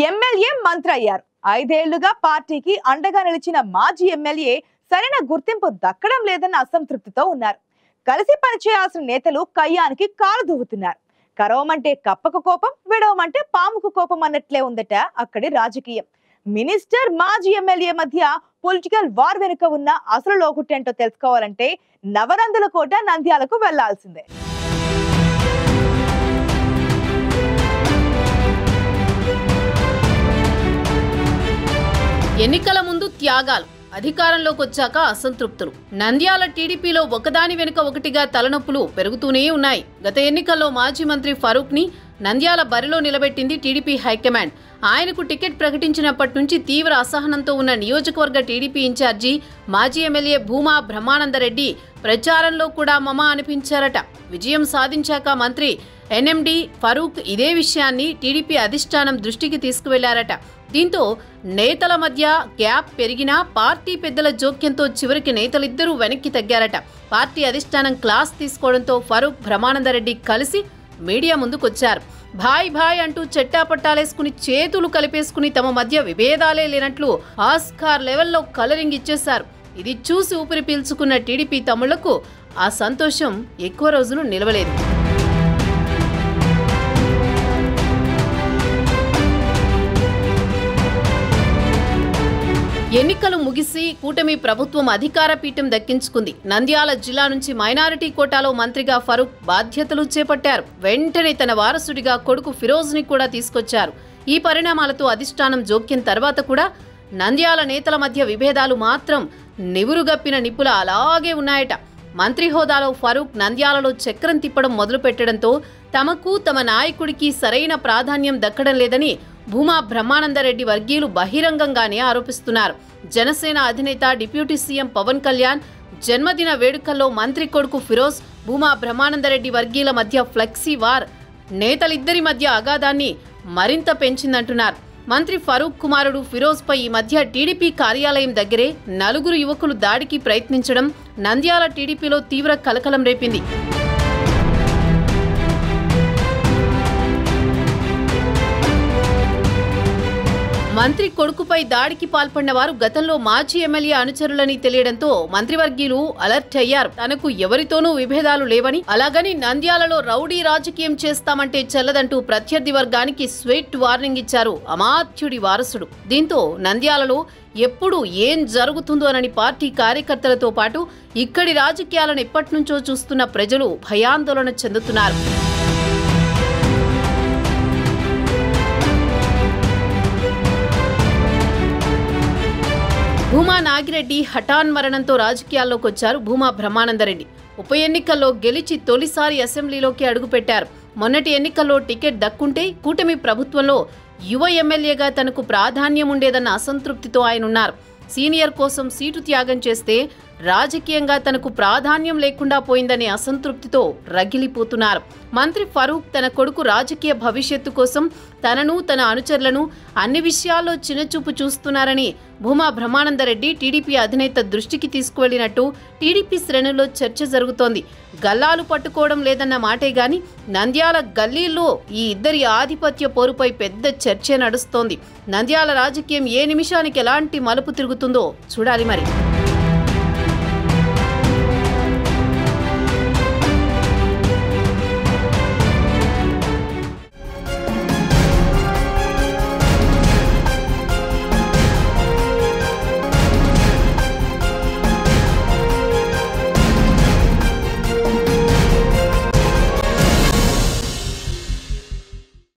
MLA మంత్రి అయ్యారు. 5 ఏళ్లుగా పార్టీకి అండగా నిలిచిన మాజీ ఎమ్మెల్యే సరైన గుర్తింపు దక్కడం లేదన్న అసంతృప్తితో ఉన్నారు. కలిసి పనిచేయాల్సిన నేతలు కయ్యానికి కాలు దువ్వుతున్నారు. కరవమంటే కప్పకు కోపం, విడవమంటే పాముకు కోపం అన్నట్లే ఉందట అక్కడి రాజకీయం. మినిస్టర్ మాజీ ఎమ్మెల్యే మధ్య పొలిటికల్ వార్ వెనుక ఉన్న అసలు లోకుటేంటో తెలుసుకోవాలంటే నవరందుల కోట నంద్యాలకు వెళ్లాల్సిందే. ఎన్నికల ముందు త్యాగాలు, అధికారంలోకి వచ్చాక అసంతృప్తులు. నంద్యాల టీడీపీలో ఒకదాని వెనుక ఒకటిగా తలనొప్పులు పెరుగుతూనే ఉన్నాయి. గత ఎన్నికల్లో మాజీ మంత్రి ఫరూక్ ని నంద్యాల బరిలో నిలబెట్టింది టీడీపీ హైకమాండ్. ఆయనకు టికెట్ ప్రకటించినప్పటి నుంచి తీవ్ర అసహనంతో ఉన్న నియోజకవర్గ టీడీపీ ఇన్ఛార్జి మాజీ ఎమ్మెల్యే భూమా బ్రహ్మానందరెడ్డి ప్రచారంలో కూడా మమ అనిపించారట. విజయం సాధించాక మంత్రి ఎన్ఎండి ఫరూక్ ఇదే విషయాన్ని టీడీపీ అధిష్టానం దృష్టికి తీసుకువెళ్లారట. దీంతో నేతల మధ్య గ్యాప్ పెరిగినా పార్టీ పెద్దల జోక్యంతో చివరికి నేతలిద్దరూ వెనక్కి తగ్గారట. పార్టీ అధిష్టానం క్లాస్ తీసుకోవడంతో ఫరూక్ బ్రహ్మానందరెడ్డి కలిసి మీడియా ముందుకొచ్చారు. భాయ్ భాయ్ అంటూ చెట్టాపట్టాలేసుకుని చేతులు కలిపేసుకుని తమ మధ్య విభేదాలే లేనట్లు ఆస్కార్ లెవెల్లో కలరింగ్ ఇచ్చేశారు. ఇది చూసి ఊపిరి పీల్చుకున్న టీడీపీ తమ్ముళ్లకు ఆ సంతోషం ఎక్కువ రోజులు నిలవలేదు. ఎన్నికలు ముగిసి కూటమి ప్రభుత్వం అధికార పీఠం దక్కించుకుంది. నంద్యాల జిల్లా నుంచి మైనారిటీ కోటాలో మంత్రిగా ఫరూక్ బాధ్యతలు చేపట్టారు. వెంటనే తన వారసుడిగా కొడుకు ఫిరోజ్ ని కూడా తీసుకొచ్చారు. ఈ పరిణామాలతో అధిష్టానం జోక్యం తర్వాత కూడా నంద్యాల నేతల మధ్య విభేదాలు మాత్రం నివురుగప్పిన నిప్పుల అలాగే ఉన్నాయట. మంత్రి హోదాలో ఫరూక్ నంద్యాలలో చక్రం తిప్పడం మొదలు పెట్టడంతో తమకు తమ నాయకుడికి సరైన ప్రాధాన్యం దక్కడం లేదని భూమా బ్రహ్మానందరెడ్డి వర్గీయులు బహిరంగంగానే ఆరోపిస్తున్నారు. జనసేన అధినేత డిప్యూటీ సీఎం పవన్ కళ్యాణ్ జన్మదిన వేడుకల్లో మంత్రి కొడుకు ఫిరోజ్, భూమా బ్రహ్మానందరెడ్డి వర్గీయుల మధ్య ఫ్లెక్సీ వార్ నేతలిద్దరి మధ్య అగాధాన్ని మరింత పెంచిందంటున్నారు. మంత్రి ఫరూక్ కుమారుడు ఫిరోజ్ పై ఈ మధ్య టీడీపీ కార్యాలయం దగ్గరే 4 యువకులు దాడికి ప్రయత్నించడం నంద్యాల టీడీపీలో తీవ్ర కలకలం రేపింది. మంత్రి కొడుకుపై దాడికి పాల్పడిన వారు గతంలో మాజీ ఎమ్మెల్యే అనుచరులని తెలియడంతో మంత్రివర్గీయులు అలర్ట్ అయ్యారు. తనకు ఎవరితోనూ విభేదాలు లేవని, అలాగని నంద్యాలలో రౌడీ రాజకీయం చేస్తామంటే చెల్లదంటూ ప్రత్యర్థి వర్గానికి స్వీట్ వార్నింగ్ ఇచ్చారు అమాత్యుడి వారసుడు. దీంతో నంద్యాలలో ఎప్పుడు ఏం జరుగుతుందోనని పార్టీ కార్యకర్తలతో పాటు ఇక్కడి రాజకీయాలను ఎప్పటినుంచో చూస్తున్న ప్రజలు భయాందోళన చెందుతున్నారు. భూమా నాగిరెడ్డి హఠాన్ మరణంతో రాజకీయాల్లోకి వచ్చారు భూమా బ్రహ్మానందరెడ్డి. ఉప ఎన్నికల్లో గెలిచి తొలిసారి అసెంబ్లీలోకి అడుగుపెట్టారు. మొన్నటి ఎన్నికల్లో టికెట్ దక్కుంటే కూటమి ప్రభుత్వంలో యువ ఎమ్మెల్యేగా తనకు ప్రాధాన్యం ఉండేదన్న అసంతృప్తితో ఆయనున్నారు. సీనియర్ కోసం సీటు త్యాగం చేస్తే రాజకీయంగా తనకు ప్రాధాన్యం లేకుండా పోయిందనే అసంతృప్తితో రగిలిపోతున్నారు. మంత్రి ఫరూక్ తన కొడుకు రాజకీయ భవిష్యత్తు కోసం తనను, తన అనుచరులను అన్ని విషయాల్లో చిన్నచూపు చూస్తున్నారని భూమా బ్రహ్మానందరెడ్డి టీడీపీ అధినేత దృష్టికి తీసుకువెళ్లినట్టు టీడీపీ శ్రేణుల్లో చర్చ జరుగుతోంది. గల్లాలు పట్టుకోవడం లేదన్న మాటే గాని నంద్యాల గల్లీల్లో ఈ ఇద్దరి ఆధిపత్య పోరుపై పెద్ద చర్చ నడుస్తోంది. నంద్యాల రాజకీయం ఏ నిమిషానికి ఎలాంటి మలుపు తిరుగుతుందో చూడాలి మరి.